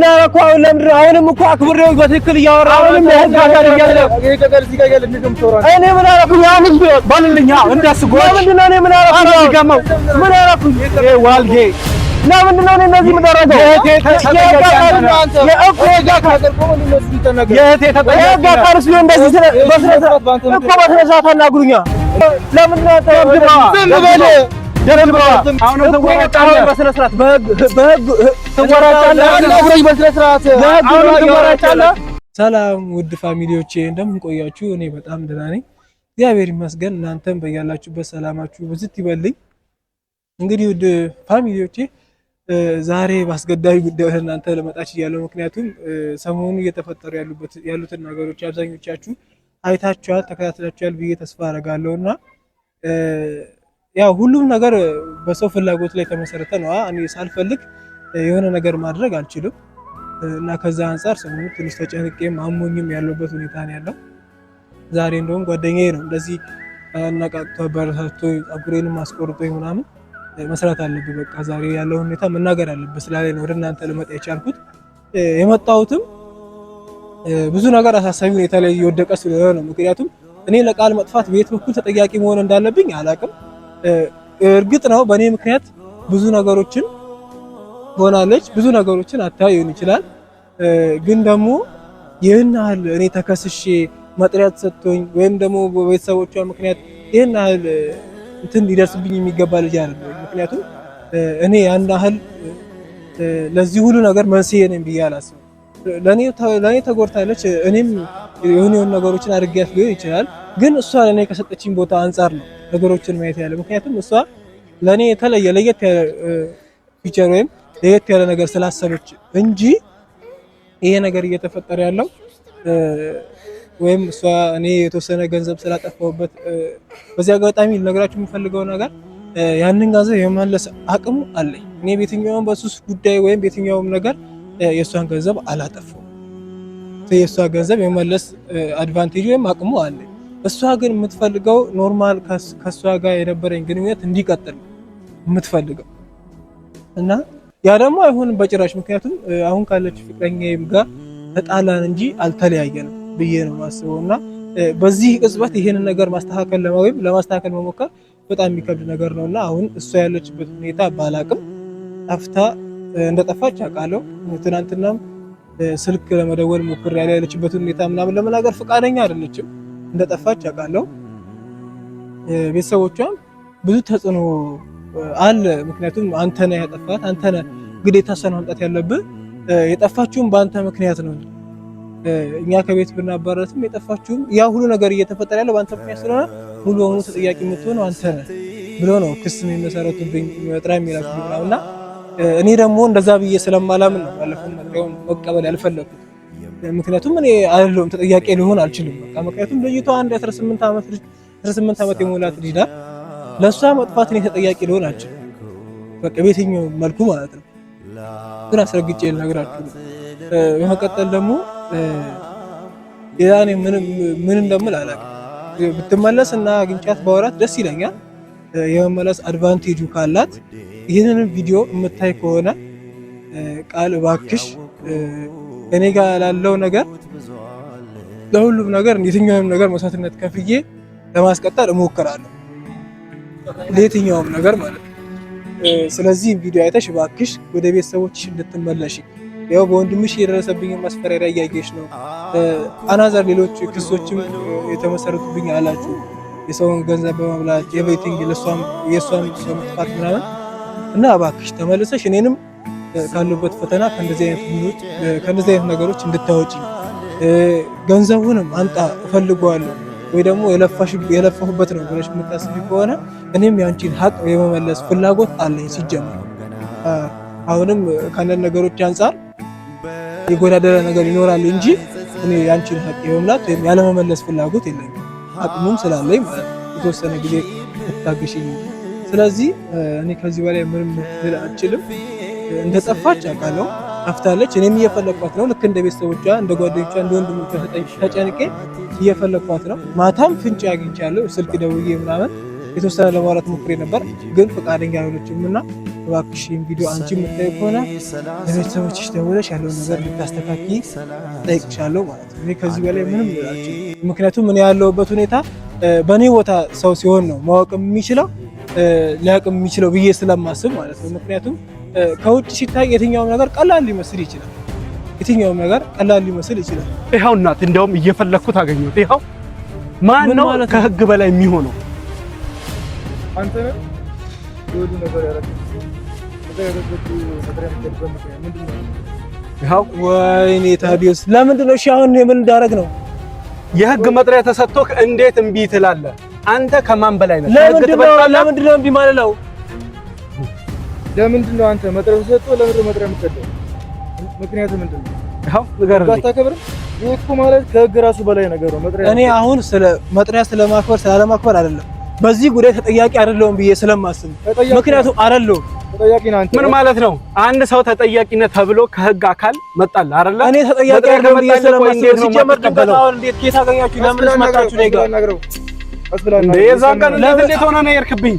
ምን አደረኩ? አሁን ለምንድን ነው አሁንም እኮ አክብሬው በትክክል እያወራሁ አሁንም የህግ አካል እያለ እኔ ምን አደረኩ? ያምስ ባልልኛ እንዳስጎች ምንድን ነው? እኔ ምን አደረኩ? ምን አደረኩ? ዋልጌ ለምንድን ነው እነዚህ የምደረገው? ሰላም ውድ ፋሚሊዎቼ እንደምን ቆያችሁ? እኔ በጣም ደህና ነኝ፣ እግዚአብሔር ይመስገን። እናንተም በያላችሁበት ሰላማችሁ ብዝት ይበልኝ። እንግዲህ ውድ ፋሚሊዎቼ ዛሬ ባስገዳጅ ጉዳይ ወደ እናንተ ለመጣች እያለሁ፣ ምክንያቱም ሰሞኑን እየተፈጠሩ ያሉትን ነገሮች አብዛኞቻችሁ አይታችኋል፣ ተከታትላችኋል ብዬ ተስፋ አደርጋለሁ እና ያው ሁሉም ነገር በሰው ፍላጎት ላይ ተመሰረተ ነው። እኔ ሳልፈልግ የሆነ ነገር ማድረግ አልችልም እና ከዛ አንፃር ሰሞኑን ትንሽ ተጨንቄም አሞኝም ያለበት ሁኔታ ነው ያለው። ዛሬ እንደውም ጓደኛዬ ነው እንደዚህ አነቃቅቶ በረታቶ ፀጉሬንም አስቆርጦኝ ምናምን መስራት አለብህ፣ በቃ ዛሬ ያለው ሁኔታ መናገር አለብህ ስላለኝ ነው ወደ እናንተ ልመጣ የቻልኩት። የመጣሁትም ብዙ ነገር አሳሳቢ ሁኔታ ላይ እየወደቀ ስለሆነ ነው። ምክንያቱም እኔ ለቃል መጥፋት በየት በኩል ተጠያቂ መሆን እንዳለብኝ አላውቅም። እርግጥ ነው በእኔ ምክንያት ብዙ ነገሮችን ሆናለች፣ ብዙ ነገሮችን አታዩን ይችላል። ግን ደግሞ ይህን ያህል እኔ ተከስሼ መጥሪያ ተሰጥቶኝ ወይም ደግሞ በቤተሰቦቿ ምክንያት ይህን ያህል እንትን ሊደርስብኝ የሚገባ ልጅ አይደለም። ምክንያቱም እኔ ያን ያህል ለዚህ ሁሉ ነገር መንስኤ ነኝ ብዬ አላስብም። ለእኔ ተጎድታለች፣ እኔም የሆኑ ነገሮችን አድርጌያት ሊሆን ይችላል። ግን እሷ ለእኔ ከሰጠችኝ ቦታ አንጻር ነው ነገሮችን ማየት ያለ። ምክንያቱም እሷ ለእኔ የተለየ ለየት ያለ ፊቸር ወይም ለየት ያለ ነገር ስላሰበች እንጂ ይሄ ነገር እየተፈጠረ ያለው ወይም እሷ እኔ የተወሰነ ገንዘብ ስላጠፋሁበት፣ በዚህ አጋጣሚ ልነግራችሁ የምፈልገው ነገር ያንን ገንዘብ የመመለስ አቅሙ አለኝ። እኔ በየትኛውም በሱስ ጉዳይ ወይም በየትኛውም ነገር የእሷን ገንዘብ አላጠፋሁም። የእሷ ገንዘብ የመመለስ አድቫንቴጅ ወይም አቅሙ አለኝ። እሷ ግን የምትፈልገው ኖርማል ከእሷ ጋር የነበረኝ ግንኙነት እንዲቀጥል የምትፈልገው እና ያ ደግሞ አይሆንም በጭራሽ። ምክንያቱም አሁን ካለች ፍቅረኛዬም ጋር ተጣላን እንጂ አልተለያየንም ብዬ ነው የማስበው እና በዚህ ቅጽበት ይሄንን ነገር ማስተካከል ወይም ለማስተካከል መሞከር በጣም የሚከብድ ነገር ነው እና አሁን እሷ ያለችበት ሁኔታ ባላቅም ጠፍታ እንደጠፋች አውቃለሁ። ትናንትናም ስልክ ለመደወል ሞክር ያለችበት ሁኔታ ምናምን ለመናገር ፈቃደኛ አይደለችም። እንደጠፋች አውቃለሁ። ቤተሰቦቿም ብዙ ተጽዕኖ አለ። ምክንያቱም አንተ ነህ ያጠፋት፣ አንተ ነህ ግዴታ እሷን ማምጣት ያለብህ። የጠፋችሁም በአንተ ምክንያት ነው። እኛ ከቤት ብናባረትም የጠፋችሁም ያ ሁሉ ነገር እየተፈጠረ ያለው በአንተ ምክንያት ስለሆነ ሙሉ በሙሉ ተጠያቂ የምትሆነው አንተ ነህ ብሎ ነው ክስ የሚመሰረቱብኝ መጥሪያ የሚላኩኝ ምናምንና እኔ ደግሞ እንደዛ ብዬ ስለማላምን ነው ባለፈው መጥሪያውን መቀበል ያልፈለኩት። ምክንያቱም እኔ አይደለሁም ተጠያቂ ሊሆን አልችልም። በቃ ምክንያቱም ልጅቷ አንድ 18 ዓመት የሞላት ልጅ ናት። ለእሷ መጥፋት እኔ ተጠያቂ ሊሆን አልችልም፣ በቃ በየትኛው መልኩ ማለት ነው። ግን አስረግጬ ልነግራችሁ ነው። በመቀጠል ደግሞ ያኔ ምን እንደምል አላውቅም። ብትመለስ እና አግኝቻት ባወራት ደስ ይለኛል። የመመለስ አድቫንቴጁ ካላት ይህንን ቪዲዮ የምታይ ከሆነ ቃል እባክሽ እኔ ጋር ላለው ነገር ለሁሉም ነገር የትኛውም ነገር መስዋዕትነት ከፍዬ ለማስቀጠል እሞክራለሁ፣ ለየትኛውም ነገር ማለት ነው። ስለዚህ ቪዲዮ አይተሽ እባክሽ ወደ ቤተሰቦችሽ እንድትመለሺ። ያው በወንድምሽ የደረሰብኝ ማስፈራሪያ እያየሽ ነው። አናዘር ሌሎች ክሶችም የተመሰረቱብኝ አላችሁ፣ የሰውን ገንዘብ በመብላት የቤቲንግ የእሷም ሰው መጥፋት ምናምን እና እባክሽ ተመልሰሽ እኔንም ካሉበት ፈተና ከእንደዚህ አይነት ነገሮች እንድታወጪ፣ ገንዘቡንም አንጣ እፈልገዋለሁ ወይ ደግሞ የለፋሁበት ነው ብለሽ የምታስቢ ከሆነ እኔም ያንቺን ሀቅ የመመለስ ፍላጎት አለኝ። ሲጀመር አሁንም ካለን ነገሮች አንፃር የጎዳደረ ነገር ይኖራል እንጂ እኔ ያንቺን ሀቅ የመምላት ወይም ያለመመለስ ፍላጎት የለኝም። አቅሙም ስላለኝ ማለት ነው። የተወሰነ ጊዜ ልታገሽኝ። ስለዚህ እኔ ከዚህ በላይ ምንም ልል አልችልም። እንደጠፋች አውቃለሁ፣ ጠፍታለች። እኔም እየፈለኳት ነው። ልክ እንደ ቤተሰቦቿ፣ እንደ ጓደኞቿ፣ እንደ ወንድሞቿ ተጨንቄ እየፈለኳት ነው። ማታም ፍንጭ አግኝቻለሁ። ስልክ ደውዬ ምናምን የተወሰነ ለማውራት ሞክሬ ነበር፣ ግን ፈቃደኛ አልሆነችም እና እባክሽን ቪዲዮ አንቺ የምታይ ከሆነ ለቤተሰቦችሽ ደውለሽ ያለውን ነገር ልታስተካኪ ጠይቅሻለሁ ማለት ነው። እኔ ከዚህ በላይ ምንም ልላችሁ፣ ምክንያቱም እኔ ያለሁበት ሁኔታ በእኔ ቦታ ሰው ሲሆን ነው ማወቅ የሚችለው ሊያውቅ የሚችለው ብዬ ስለማስብ ማለት ነው። ምክንያቱም ከውጭ ሲታይ የትኛውም ነገር ቀላል ሊመስል ይችላል። የትኛውም ነገር ቀላል ሊመስል ይችላል። ይኸው እናት እንደውም እየፈለኩት አገኘሁት። ይኸው ማን ነው ከህግ በላይ የሚሆነው? አንተ ነህ የሁሉ ነገር ያደረግህ። ይኸው ወይኔ ታዲዮስ ለምንድን ነው? እሺ አሁን ምን እንዳደረግ ነው? የህግ መጥሪያ ተሰጥቶህ እንዴት እምቢ ትላለህ? አንተ ከማን በላይ ነህ? ለምንድን ነው እምቢ ማለት ነው? ለምንድን ነው አንተ መጥሪያ ተሰጥቶህ ለምንድን ነው መጥሪያ የምትሰጠው? ምክንያቱ ምንድን ነው? ይኸው ንገረኝ። ባታከብር ይሄ እኮ ማለት ከህግ ራሱ በላይ ነገር ነው መጥሪያ። እኔ አሁን ስለ መጥሪያ ስለማክበር ስላለማክበር አይደለም በዚህ ጉዳይ ተጠያቂ አይደለሁም ብዬ ስለማስብ፣ ምክንያቱም አይደለሁም ተጠያቂ ነህ አንተ። ምን ማለት ነው? አንድ ሰው ተጠያቂነት ተብሎ ከህግ አካል መጣል አይደለ? እኔ ተጠያቂ አይደለሁም ብዬ ስለማስብ ሲጀመር ድንገት አሁን እንዴት ኬታ አገኛችሁ? ለምን ስማታችሁ ነው ይጋር የዛን ቀን እንዴት ሆነ ነው የርክብኝ?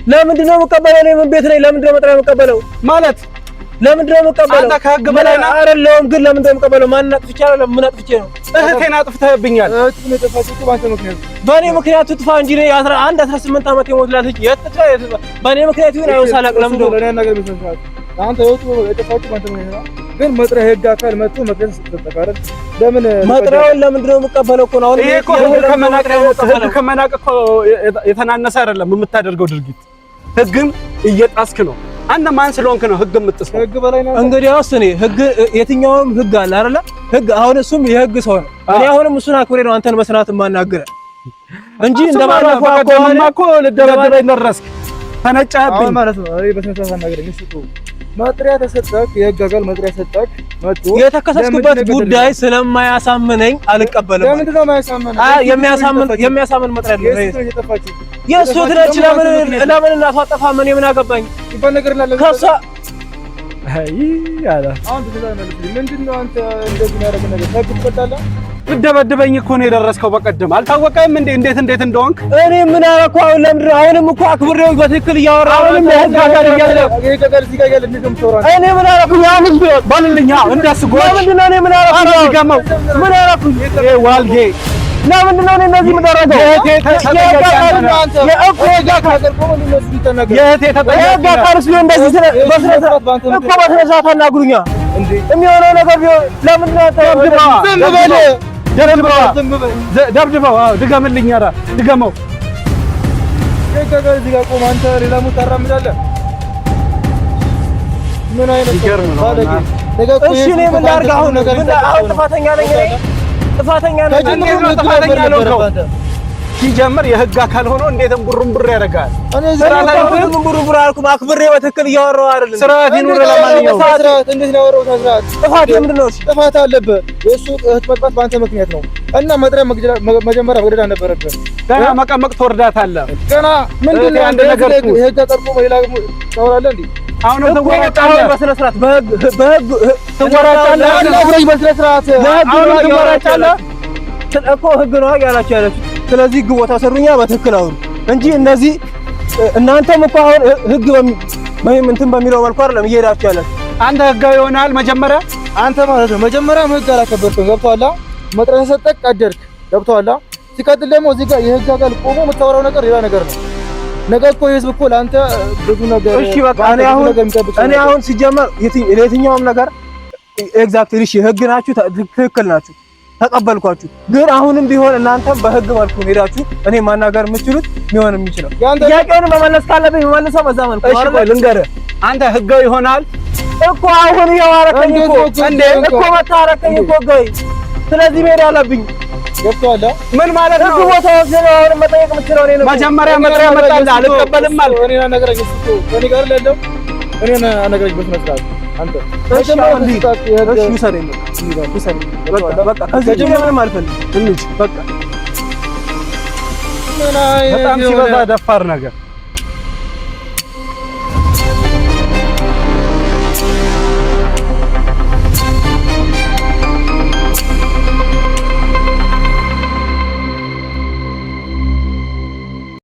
ለምንድን ነው የምቀበለው? እኔ ምን ቤት ነኝ? ለምንድን ነው መጥሪያ የምቀበለው ማለት ለምንድን ነው የምቀበለው? አንተ ከህግ በላይ ነህ አይደለሁም። ግን ለምንድን ነው የምቀበለው? ማን አጥፍቼ አይደለም። ምን አጥፍቼ ነው? እህቴን አጥፍተህብኛል። እህቴን የጠፋችው ባንተ ምክንያት። በእኔ ምክንያት ትጥፋ እንጂ ነው 18 ዓመት የሞላት ልጅ የትጥፋ በእኔ ምክንያት ይሁን አይሆን ሳላቅ ለምንድን ነው ለኔ ነገር መስራት? አንተ የጠፋችው ባንተ ምክንያት ነው። ግን መጥሪያ ህግ አካል መጥቶ መገን ስትተካረል ለምን መጥሪያውን ለምንድን ነው የምቀበለው? እኮ ነው አሁን ይሄ እኮ ከመናቅ እኮ የተናነሰ አይደለም የምታደርገው ድርጊት። ህግን እየጣስክ ነው። አንተ ማን ስለሆንክ ነው ህግ የምትጥሰው? ህግ በላይ ነው። እንግዲህ አሁን ህግ የትኛውም ህግ አለ አይደለ? ህግ አሁን እሱም የህግ ሰው ነው። እኔ አሁንም እሱን አክብሬ ነው አንተን በስርዓት የማናግረህ እንጂ እንደባለፈው አቋም እኮ ልደበደበኝ ደረስክ። ተነጫህብኝ ማለት ነው። እኔ በስነ ስርዓት አናግረኝ። እሱ መጥሪያ ተሰጠክ፣ የህግ አካል መጥሪያ ሰጠክ መጥቶ የተከሰስኩበት ጉዳይ ስለማያሳምነኝ አልቀበልም። ለምንድን ነው የማያሳምነው? የሚያሳምን መጥሪያ ነው የእሱ ትለች። ለምን እናቷ ጠፋ? ምን የምን አገባኝ ይባል ነገር ላለ ከሷ አይ ያላ አሁን ምንድን ነው አንተ እንደዚህ ያደረገ ነገር ህግ ትቀጣለህ? ልደበድበኝ እኮ ነው የደረስከው። በቀደም አልታወቀም እንዴ እንዴት እንደሆንክ? እኔ ምን አደረኩ? አሁን ለምንድን ነው አሁንም እኮ አክብሬው በትክክል እያወራሁ አሁንም የህግ አካል እያለ እኔ ምን አደረኩ? ያንስ ባልልኛ እንዳስጎ ለምንድን ነው እኔ ምን አደረኩ? ይገመው ምን አደረኩ? ይሄ ዋልጌ ለምንድን ነው እኔ እንደዚህ የምደረገው? በስነ ስርዓት አናግሩኛ። የሚሆነው ነገር ቢሆን ለምንድን ነው ደብድበው? ድገምልኝ። ኧረ ድገመው። ምን አይነት እሺ እኔ ምን ላድርግ? አሁን ጥፋተኛ ነኝ እኔ ጥፋተኛ ነኝ። ሲጀምር የህግ አካል ሆኖ እንዴትም ቡርንቡር ያደርጋል። እኔ ዘራታውን ቡርንቡር አልኩም። አክብሬ በትክክል እያወራሁ አይደለም። ስርዓት ይኑር። ለማንኛውም ስርዓት እንዴት ነው ያወራው? ስርዓት ጥፋት ምንድን ነው? ጥፋት አለበት። የእሱ እህት መጥፋት በአንተ ምክንያት ነው እና መጥሪያ መጀመሪያ መግደል አልነበረብህም። ገና መቀመቅ ትወርዳታለህ። ገና ምንድን ነው አንድ ነገር የህግ አቀርቦ በሌላ ታወራለህ እንዴ? አሁን ትወራጫለህ። በስነ ስርዓት በህግ ትወራጫለህ። በስነ ስርዓት ትወራጫለህ እኮ ህግ ነው ያላችሁ። ስለዚህ ህግ ቦታ ሰሩኛ በትክክል አሁን እንጂ እነዚህ እናንተም እኮ አሁን ህግ እንትን በሚለው መልኩ አይደለም እየሄዳችሁ ያላችሁ። አንተ ህጋዊ ይሆናል መጀመሪያ አንተ ማለት ነው። መጀመሪያም ህግ አላከበርክም። ገብቶሃል? መጥሪያ ተሰጠህ ቀደድክ። ገብቶሃል? ሲቀጥል ደግሞ እዚህ ጋር የህግ አካል ቆሞ የምታወራው ነገር ሌላ ነገር ነው። ነገ እኮ የህዝብ እኮ ለአንተ ብዙ ነገር እሺ በቃ እኔ አሁን ሲጀመር የትኛውም ነገር ኤግዛክትሊ እሺ ህግ ናችሁ፣ ትክክል ናችሁ፣ ተቀበልኳችሁ። ግን አሁንም ቢሆን እናንተም በህግ መልኩ ሄዳችሁ እኔ ማናገር የምትችሉት ሊሆን የሚችለው ጥያቄውን መመለስ ካለብኝ መመለሰው በዛ መልኩ። እሺ ቆይ ልንገርህ፣ አንተ ህጋዊ ይሆናል እኮ አሁን ያዋረከኝ እኮ እንዴ እኮ መታረከኝ እኮ ገይ። ስለዚህ መሄድ አለብኝ። ገብቶሃል? ምን ማለት ነው? ህግ ቦታ ወስደህ አሁን መጠየቅ የምትችለው እኔ ነው። መጀመሪያ መጥሪያ መጣልህ አልቀበልም አልክ። እኔን አናግረኝ። እኔ ጋር አይደለም። እኔን አናግረኝ በስነ ስርዓት አንተ እሺ ውሰደኝ። በቃ ከዚህ ምንም አልፈልግም። እንጂ በቃ በጣም ሲበዛ ደፋር ነገር